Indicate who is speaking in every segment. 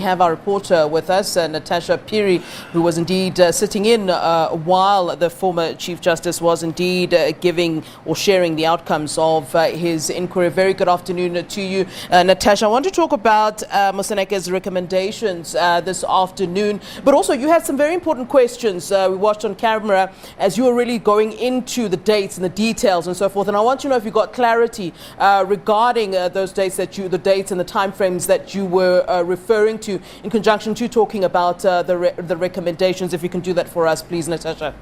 Speaker 1: We have our reporter with us, Natasha Piri, who was indeed sitting in while the former Chief Justice was indeed giving or sharing the outcomes of his inquiry. Very good afternoon to you, Natasha. I want to talk about Moseneke's recommendations this afternoon, but also you had some very important questions we watched on camera as you were really going into the dates and the details and so forth. And I want to know if you got clarity regarding those dates the dates and the timeframes that you were referring to in conjunction to talking about the recommendations. If you can do that for us, please, Natasha.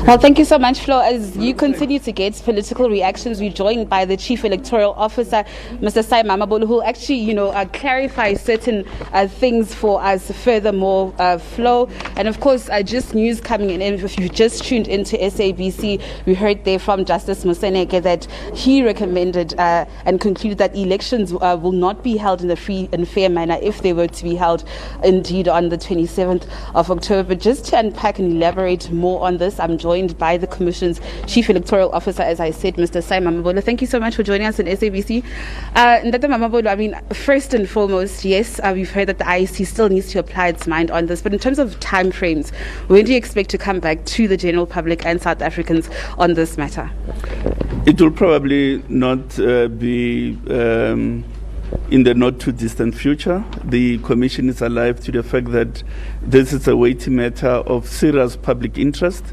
Speaker 2: Well, thank you so much, Flo. As you continue to get political reactions, we're joined by the Chief Electoral Officer, Mr. Sy Mamabolo, who will actually, clarify certain things for us furthermore, Flo. And of course, just news coming in. If you just tuned into SABC, we heard there from Justice Moseneke that he recommended and concluded that elections will not be held in a free and fair manner if they were to be held indeed on the 27th of October. But just to unpack and elaborate more on this, I'm joined by the Commission's Chief Electoral Officer, as I said, Mr. Sy Mamabolo. Thank you so much for joining us on SABC. Ndata Mamabolo, first and foremost, yes, we've heard that the IEC still needs to apply its mind on this, but in terms of time frames, when do you expect to come back to the general public and South Africans on this matter?
Speaker 3: It will probably not be in the not too distant future. The Commission is alive to the fact that this is a weighty matter of serious public interest,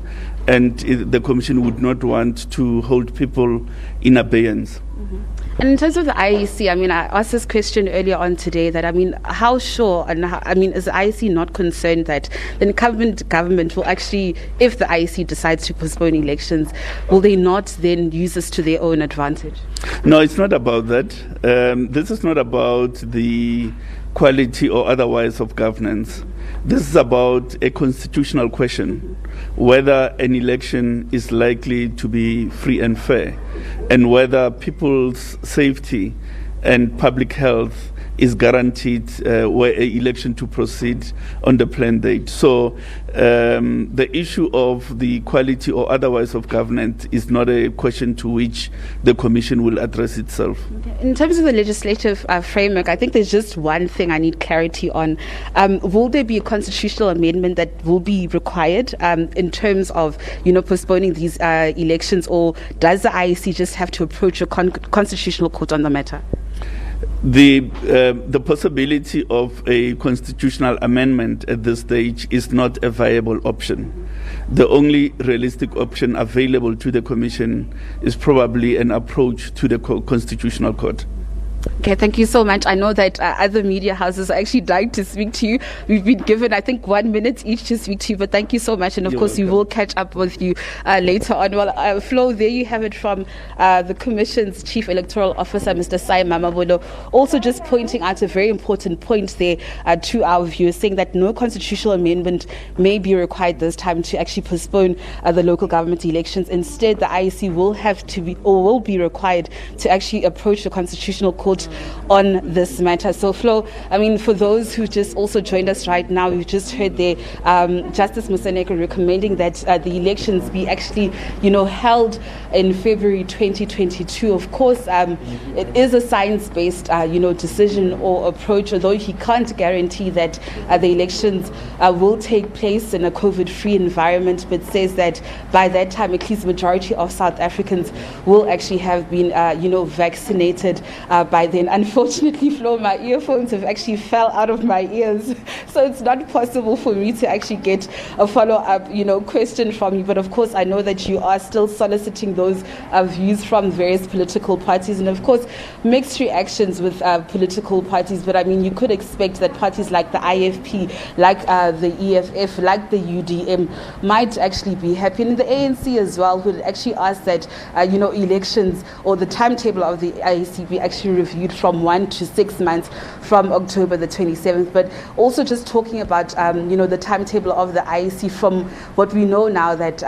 Speaker 3: and the Commission would not want to hold people in abeyance.
Speaker 2: Mm-hmm. And in terms of the IEC, I asked this question earlier on today that, how sure, and is the IEC not concerned that the government will actually, if the IEC decides to postpone elections, will they not then use this to their own advantage?
Speaker 3: No, it's not about that. This is not about the quality or otherwise of governance. This is about a constitutional question, whether an election is likely to be free and fair, and whether people's safety and public health is guaranteed were an election to proceed on the planned date. So the issue of the quality or otherwise of governance is not a question to which the Commission will address itself.
Speaker 2: Okay. In terms of the legislative framework, I think there's just one thing I need clarity on. Will there be a constitutional amendment that will be required in terms of postponing these elections, or does the IEC just have to approach a constitutional court on the matter?
Speaker 3: The possibility of a constitutional amendment at this stage is not a viable option. The only realistic option available to the Commission is probably an approach to the Constitutional Court.
Speaker 2: Okay, thank you so much. I know that other media houses are actually dying to speak to you. We've been given, 1 minute each to speak to you, but thank you so much. And of course, we will catch up with you later on. Well, Flo, there you have it from the Commission's Chief Electoral Officer, Mr. Sy Mamabolo, also just pointing out a very important point there to our viewers, saying that no constitutional amendment may be required this time to actually postpone the local government elections. Instead, the IEC will be required to actually approach the Constitutional Court on this matter. So, Flo, for those who just also joined us right now, we've just heard there Justice Moseneke recommending that the elections be actually, held in February 2022. Of course, it is a science-based, decision or approach, although he can't guarantee that the elections will take place in a COVID-free environment, but says that by that time, at least the majority of South Africans will actually have been, vaccinated by then. Unfortunately, Flo, my earphones have actually fell out of my ears, so it's not possible for me to actually get a follow-up, question from you. But of course, I know that you are still soliciting those views from various political parties, and of course, mixed reactions with political parties. But you could expect that parties like the IFP, like the EFF, like the UDM, might actually be happy, and the ANC as well would actually ask that elections or the timetable of the IEC be actually reviewed from 1 to 6 months from October the 27th. But also just talking about the timetable of the IEC, from what we know now that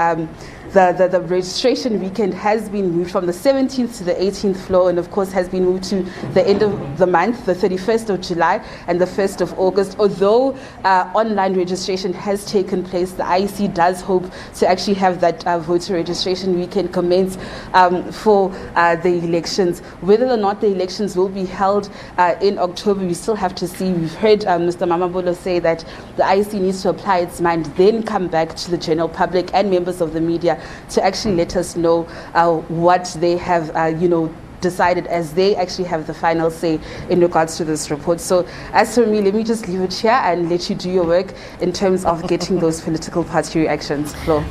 Speaker 2: the registration weekend has been moved from the 17th to the 18th floor, and of course has been moved to the end of the month, the 31st of July and the 1st of August. Although online registration has taken place, the IEC does hope to actually have that voter registration weekend commence for the elections. Whether or not the elections will be held in October, we still have to see. We've heard Mr. Mamabolo say that the IEC needs to apply its mind, then come back to the general public and members of the media to actually let us know what they have, decided, as they actually have the final say in regards to this report. So as for me, let me just leave it here and let you do your work in terms of getting those political party reactions. Flo.